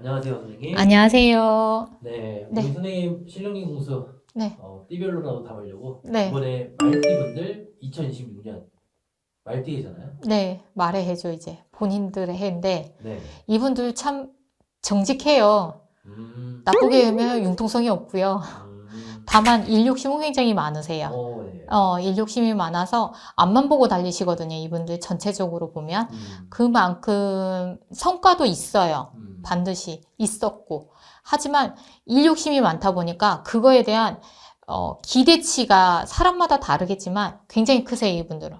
안녕하세요, 선생님. 안녕하세요. 네, 우리 네, 선생님 실력님 공수 네, 띠별로라도 담으려고 네, 이번에 말띠분들 2026년 말띠잖아요. 네, 말해야죠, 이제. 본인들의 해인데, 네. 이분들 참 정직해요. 음, 나쁘게 하면 융통성이 없고요. 음, 다만, 일욕심은 굉장히 많으세요. 네. 일욕심이 많아서 앞만 보고 달리시거든요, 이분들 전체적으로 보면. 음, 그만큼 성과도 있어요. 음, 반드시 있었고. 하지만 일욕심이 많다 보니까 그거에 대한 기대치가 사람마다 다르겠지만 굉장히 크세요, 이분들은.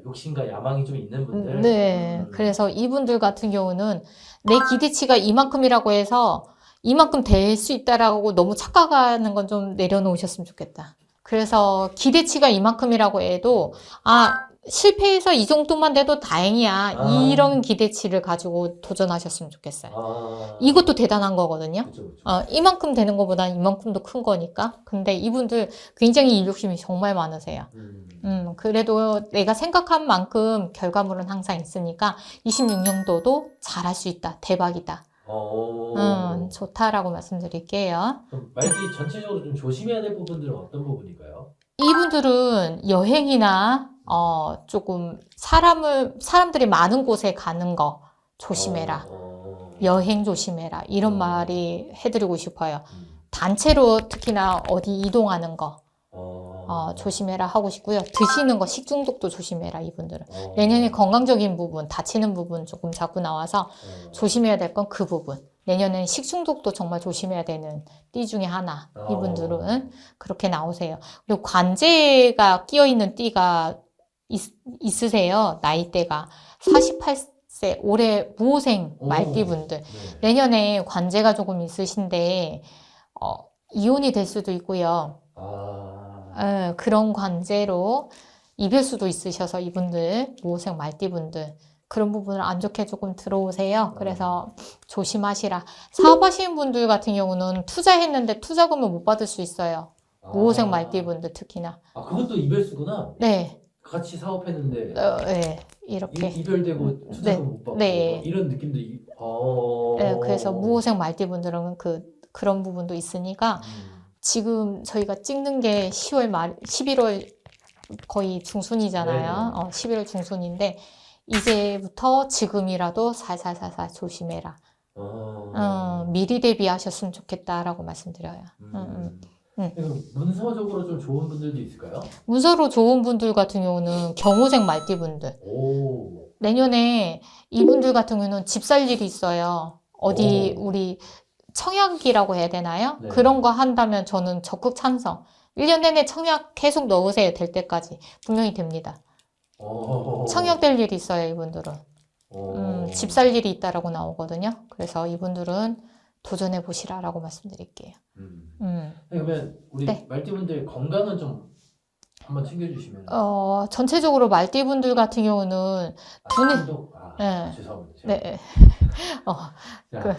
욕심과 야망이 좀 있는 분들. 네. 그래서 이분들 같은 경우는 내 기대치가 이만큼이라고 해서 이만큼 될 수 있다라고 너무 착각하는 건 좀 내려놓으셨으면 좋겠다. 그래서 기대치가 이만큼이라고 해도, 실패해서 이 정도만 돼도 다행이야. 아, 이런 기대치를 가지고 도전하셨으면 좋겠어요. 아, 이것도 대단한 거거든요. 그쵸, 그쵸. 이만큼 되는 것보다 이만큼도 큰 거니까. 근데 이분들 굉장히 일욕심이 정말 많으세요. 그래도 내가 생각한 만큼 결과물은 항상 있으니까 26년도도 잘할 수 있다. 대박이다. 좋다라고 말씀드릴게요. 그럼 말띠 전체적으로 좀 조심해야 될 부분들은 어떤 부분일까요? 이분들은 여행이나, 조금 사람들이 많은 곳에 가는 거 조심해라. 여행 조심해라. 이런 말이 해드리고 싶어요. 단체로 특히나 어디 이동하는 거, 조심해라 하고 싶고요. 드시는 거, 식중독도 조심해라, 이분들은. 내년에 건강적인 부분, 다치는 부분 조금 자꾸 나와서 조심해야 될 건 그 부분. 내년에는 식중독도 정말 조심해야 되는 띠 중에 하나. 이분들은 그렇게 나오세요. 그리고 관제가 끼어있는 띠가 있으세요. 나이대가. 48세, 올해 무호생 말띠분들. 네. 내년에 관제가 조금 있으신데, 이혼이 될 수도 있고요. 그런 관제로 이별수도 있으셔서 이분들, 모호생 말띠분들, 그런 부분을 안 좋게 조금 들어오세요. 그래서 조심하시라. 사업하시는 분들 같은 경우는 투자했는데 투자금을 못 받을 수 있어요. 모호생 말띠분들 특히나. 그것도 이별수구나. 네, 같이 사업했는데 네, 이렇게. 이별되고 투자금 못 받고 네. 뭐 이런 느낌도 네, 그래서 무호생 말띠분들은 그런 부분도 있으니까 지금 저희가 찍는 게 10월 말, 11월 거의 중순이잖아요. 네네. 11월 중순인데 이제부터 지금이라도 살살살살 조심해라. 미리 대비하셨으면 좋겠다라고 말씀드려요. 그럼 문서적으로 좀 좋은 분들도 있을까요? 문서로 좋은 분들 같은 경우는 경호생 말띠분들. 오. 내년에 이분들 같은 경우는 집 살 일이 있어요. 어디 우리 청약이라고 해야 되나요? 네. 그런 거 한다면 저는 적극 찬성. 1년 내내 청약 계속 넣으세요. 될 때까지. 분명히 됩니다. 청약될 일이 있어요. 이분들은. 집 살 일이 있다라고 나오거든요. 그래서 이분들은 도전해 보시라라고 말씀드릴게요. 그러면 우리 네. 말띠분들 건강은 좀 한번 챙겨주시면. 전체적으로 말띠분들 같은 경우는 두뇌, 네. 죄송합니다. 네. 자,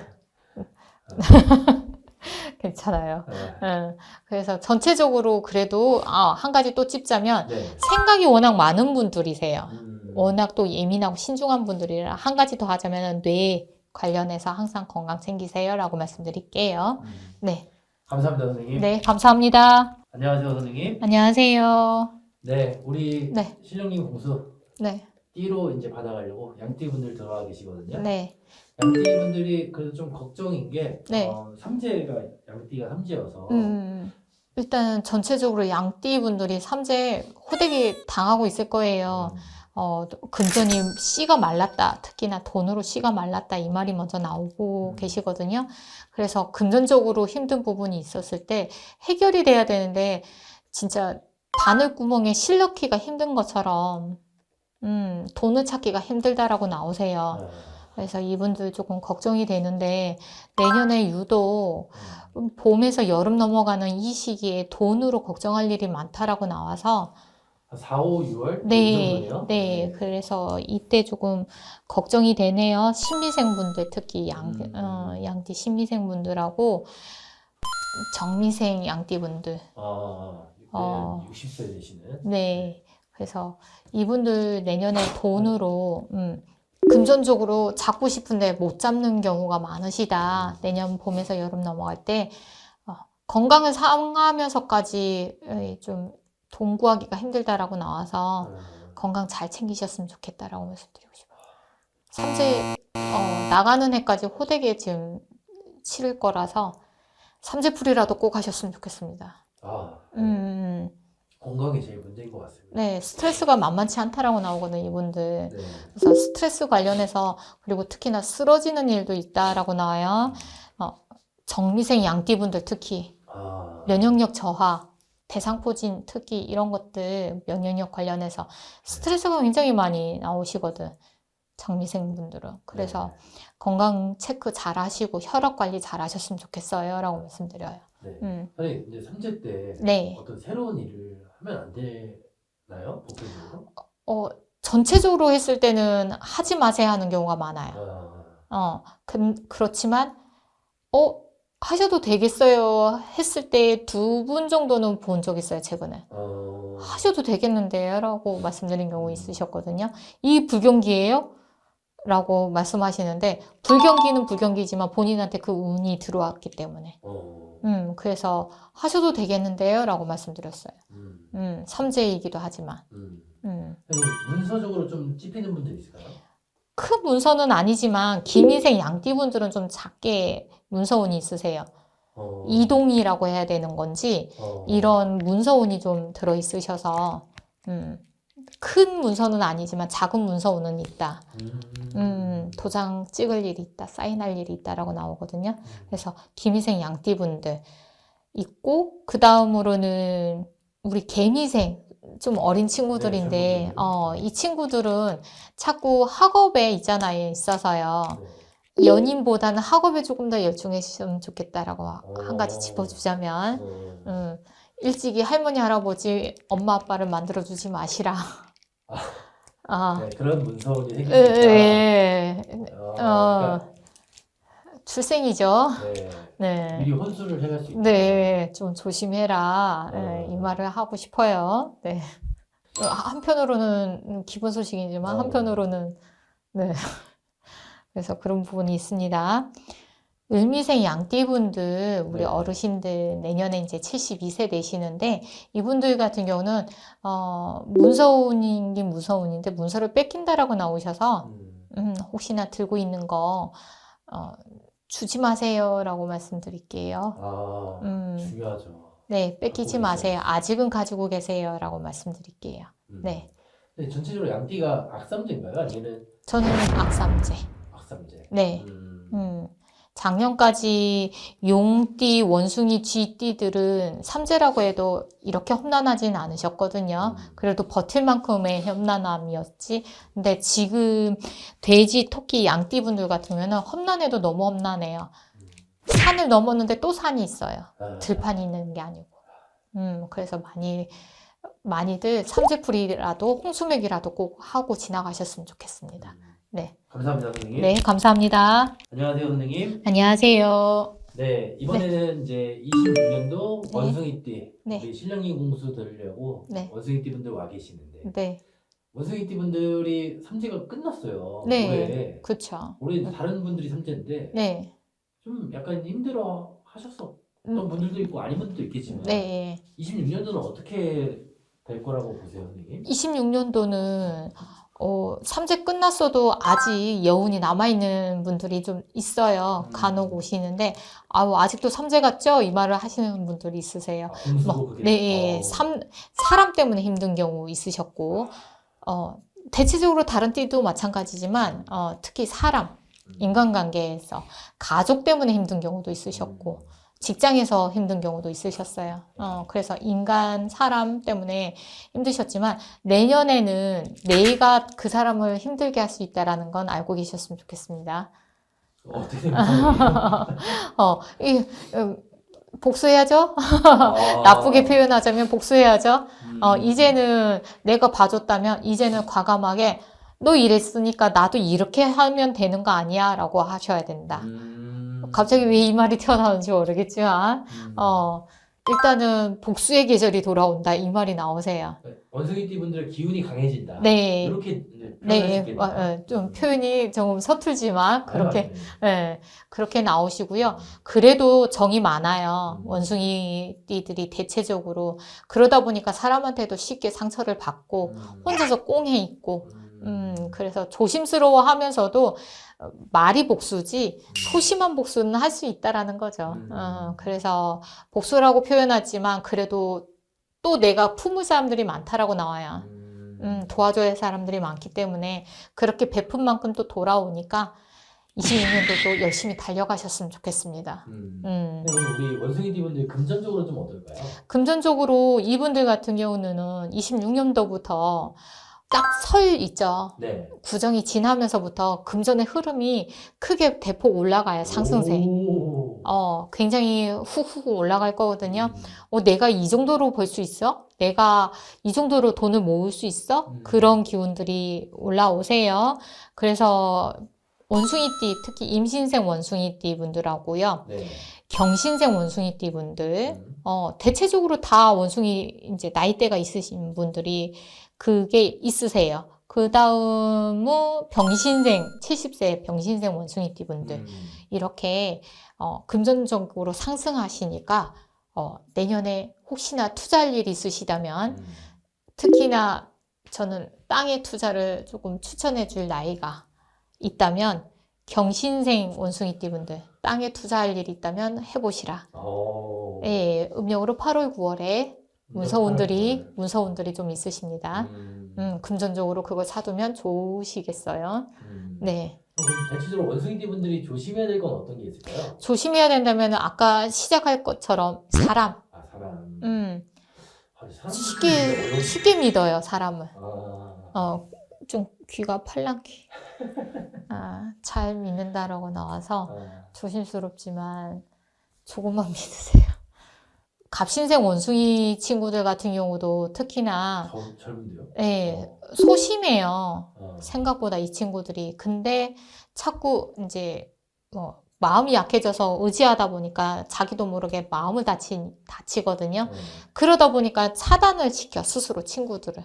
괜찮아요. 네. 그래서 전체적으로 그래도 한 가지 또 찝자면 네. 생각이 워낙 많은 분들이세요. 음, 워낙 또 예민하고 신중한 분들이라 한 가지 더 하자면 뇌 관련해서 항상 건강 챙기세요라고 말씀드릴게요. 네. 감사합니다, 선생님. 네, 감사합니다. 안녕하세요, 선생님. 안녕하세요. 네, 우리 네. 실령님 공수 네. 띠로 이제 받아가려고 양띠분들 들어와 계시거든요. 네. 양띠분들이 그래도 좀 걱정인 게 네. 삼재가 양띠가 삼재여서 일단 전체적으로 양띠 분들이 삼재 호되게 당하고 있을 거예요. 금전이 씨가 말랐다. 특히나 돈으로 씨가 말랐다. 이 말이 먼저 나오고 계시거든요. 그래서 금전적으로 힘든 부분이 있었을 때 해결이 돼야 되는데 진짜 바늘구멍에 실 넣기가 힘든 것처럼 돈을 찾기가 힘들다라고 나오세요. 그래서 이분들 조금 걱정이 되는데 내년에 유독 봄에서 여름 넘어가는 이 시기에 돈으로 걱정할 일이 많다라고 나와서 4, 5, 6월 네, 이 정도네요. 네. 그래서 이때 조금 걱정이 되네요. 신미생분들 특히 양띠 신미생분들하고 정미생 양띠분들. 60세 되시는. 네. 그래서 이분들 내년에 돈으로 금전적으로 잡고 싶은데 못 잡는 경우가 많으시다. 내년 봄에서 여름 넘어갈 때 건강을 상하면서까지 좀 돈 구하기가 힘들다라고 나와서 건강 잘 챙기셨으면 좋겠다라고 말씀드리고 싶어요. 삼재 나가는 해까지 호되게 지금 치를 거라서 삼재풀이라도 꼭 하셨으면 좋겠습니다. 건강이 제일 문제인 것 같습니다. 네, 스트레스가 만만치 않다라고 나오거든요, 이분들. 네. 그래서 스트레스 관련해서 그리고 특히나 쓰러지는 일도 있다라고 나와요. 정미생 양띠분들 특히 면역력 저하, 대상포진 특히 이런 것들 면역력 관련해서 스트레스가 굉장히 많이 나오시거든. 정미생 분들은. 그래서 건강 체크 잘 하시고 혈압 관리 잘 하셨으면 좋겠어요 라고 말씀드려요. 네. 아니 이제 삼재 때 네. 어떤 새로운 일을 하면 안 되나요? 보편적으로? 전체적으로 했을 때는 하지 마세요 하는 경우가 많아요. 그렇지만 하셔도 되겠어요 했을 때 2분 정도는 본 적 있어요, 최근에. 하셔도 되겠는데요 라고 말씀드린 경우 있으셨거든요. 이 불경기예요? 라고 말씀하시는데 불경기는 불경기지만 본인한테 그 운이 들어왔기 때문에 그래서 하셔도 되겠는데요 라고 말씀드렸어요. 삼재이기도 하지만 문서적으로 좀 찝히는 분들 있을까요? 큰 문서는 아니지만 김희생 양띠분들은 좀 작게 문서운이 있으세요. 이동이라고 해야 되는 건지 이런 문서운이 좀 들어있으셔서 큰 문서는 아니지만 작은 문서운은 있다. 도장 찍을 일이 있다, 사인할 일이 있다라고 나오거든요. 그래서 김희생 양띠분들 있고 그 다음으로는 우리 개미생 좀 어린 친구들인데 이 친구들은 자꾸 학업에 있잖아요, 있어서요. 연인보다는 학업에 조금 더 열중했으면 좋겠다라고 한 가지 짚어주자면 일찍이 할머니, 할아버지, 엄마, 아빠를 만들어주지 마시라. 네, 그런 문서운이 생기니까 그러니까, 출생이죠. 네. 미리 혼수를 해갈 수 있다. 네, 좀 조심해라. 네, 이 말을 하고 싶어요. 네. 한편으로는 기쁜 소식이지만 한편으로는 네. 그래서 그런 부분이 있습니다. 을미생 양띠분들, 우리 어르신들 내년에 이제 72세 되시는데 이분들 같은 경우는 문서운이긴 문서운인데 문서를 뺏긴다라고 나오셔서 혹시나 들고 있는 거 주지 마세요라고 말씀드릴게요. 중요하죠. 네, 뺏기지 마세요. 아직은 가지고 계세요라고 말씀드릴게요. 네. 근데 전체적으로 양띠가 악삼재인가요? 아니면 저는 악삼재. 악삼재. 네. 작년까지 용띠, 원숭이, 쥐띠들은 삼재라고 해도 이렇게 험난하진 않으셨거든요. 그래도 버틸 만큼의 험난함이었지. 근데 지금 돼지, 토끼, 양띠분들 같은 경우는 험난해도 너무 험난해요. 산을 넘었는데 또 산이 있어요. 들판이 있는 게 아니고. 그래서 많이들 삼재풀이라도 홍수맥이라도 꼭 하고 지나가셨으면 좋겠습니다. 네. 감사합니다, 선생님. 네, 감사합니다. 안녕하세요, 선생님. 안녕하세요. 네, 이번에는 이제 26년도 네. 원숭이띠 네. 우리 신령이 공수 들으려고 네. 원숭이띠 분들 와 계시는데 네. 원숭이띠 분들이 삼재가 끝났어요. 네. 올해. 그쵸. 올해 다른 분들이 삼재인데 네. 좀 약간 힘들어 하셨었던 분들도 있고 아닌 분들도 있겠지만 네. 26년도는 어떻게 될 거라고 보세요, 선생님? 26년도는 삼재 끝났어도 아직 여운이 남아있는 분들이 좀 있어요. 간혹 오시는데 아직도 삼재 같죠? 이 말을 하시는 분들이 있으세요. 네, 사람 때문에 힘든 경우 있으셨고 대체적으로 다른 띠도 마찬가지지만 특히 사람, 인간관계에서 가족 때문에 힘든 경우도 있으셨고 직장에서 힘든 경우도 있으셨어요. 그래서 인간, 사람 때문에 힘드셨지만 내년에는 내가 그 사람을 힘들게 할 수 있다는 건 알고 계셨으면 좋겠습니다. 어떻게 생각하세요? 복수해야죠. 나쁘게 표현하자면 복수해야죠. 이제는 내가 봐줬다면 이제는 과감하게 너 이랬으니까 나도 이렇게 하면 되는 거 아니야 라고 하셔야 된다. 갑자기 왜 이 말이 튀어나오는지 모르겠지만 일단은 복수의 계절이 돌아온다 이 말이 나오세요. 원숭이띠 분들의 기운이 강해진다. 네. 이렇게 이제 표현할 수 네, 있겠네요. 좀 표현이 조금 서툴지만 그렇게 맞습니다. 예, 그렇게 나오시고요. 그래도 정이 많아요. 음. 원숭이띠들이 대체적으로 그러다 보니까 사람한테도 쉽게 상처를 받고 혼자서 꽁해 있고 그래서 조심스러워 하면서도 말이 복수지 소심한 복수는 할 수 있다라는 거죠. 그래서 복수라고 표현하지만 그래도 또 내가 품을 사람들이 많다라고 나와요. 도와줘야 할 사람들이 많기 때문에 그렇게 베푼 만큼 또 돌아오니까 26년도 또 열심히 달려가셨으면 좋겠습니다. 그럼 우리 원숭이띠 분들 금전적으로 좀 어떨까요? 금전적으로 이분들 같은 경우는 26년도부터 딱 설 있죠. 네. 구정이 지나면서부터 금전의 흐름이 크게 대폭 올라가요. 상승세. 오. 굉장히 후후 올라갈 거거든요. 내가 이 정도로 벌 수 있어? 내가 이 정도로 돈을 모을 수 있어? 그런 기운들이 올라오세요. 그래서 원숭이띠, 특히 임신생 원숭이띠 분들하고요. 네. 경신생 원숭이띠 분들, 대체적으로 다 원숭이 이제 나이대가 있으신 분들이 그게 있으세요. 그 다음은 병신생, 70세 병신생 원숭이띠 분들. 이렇게 금전적으로 상승하시니까 내년에 혹시나 투자할 일이 있으시다면 특히나 저는 땅에 투자를 조금 추천해 줄 나이가 있다면 경신생 원숭이띠 분들 땅에 투자할 일이 있다면 해보시라. 예, 음력으로 8월, 9월에 문서운들이 좀 있으십니다. 금전적으로 그걸 사두면 좋으시겠어요. 네. 그럼 대체적으로 원숭이띠 분들이 조심해야 될 건 어떤 게 있을까요? 조심해야 된다면 아까 시작할 것처럼 사람. 아, 사람. 사람 쉽게 믿어요, 사람을. 아. 좀 귀가 팔랑귀. 잘 믿는다라고 나와서 조심스럽지만 조금만 믿으세요. 갑신생 원숭이 친구들 같은 경우도 특히나 젊은데요? 네, 소심해요. 생각보다 이 친구들이. 근데 자꾸 이제 마음이 약해져서 의지하다 보니까 자기도 모르게 마음을 다치거든요. 그러다 보니까 차단을 시켜, 스스로 친구들을.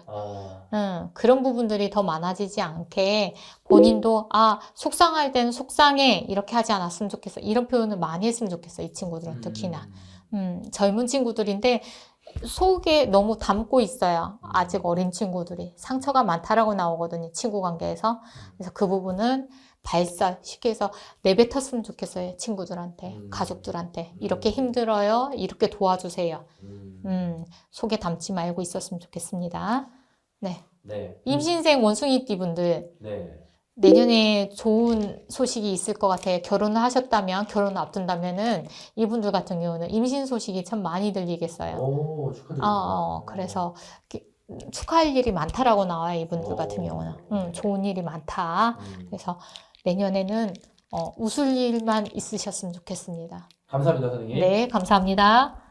그런 부분들이 더 많아지지 않게 본인도 속상할 때는 속상해 이렇게 하지 않았으면 좋겠어. 이런 표현을 많이 했으면 좋겠어. 이 친구들은 특히나. 젊은 친구들인데 속에 너무 담고 있어요. 아직 어린 친구들이. 상처가 많다라고 나오거든요. 친구 관계에서. 그래서 그 부분은 발설, 쉽게 해서 내뱉었으면 좋겠어요. 친구들한테, 가족들한테. 이렇게 힘들어요. 이렇게 도와주세요. 속에 담지 말고 있었으면 좋겠습니다. 네. 네. 임신생 원숭이띠 분들. 네. 내년에 좋은 소식이 있을 것 같아요. 결혼을 하셨다면, 결혼을 앞둔다면은 이분들 같은 경우는 임신 소식이 참 많이 들리겠어요. 오, 축하드립니다. 그래서 축하할 일이 많다라고 나와요. 이분들 같은 경우는. 좋은 일이 많다. 그래서 내년에는 웃을 일만 있으셨으면 좋겠습니다. 감사합니다, 선생님. 네, 감사합니다.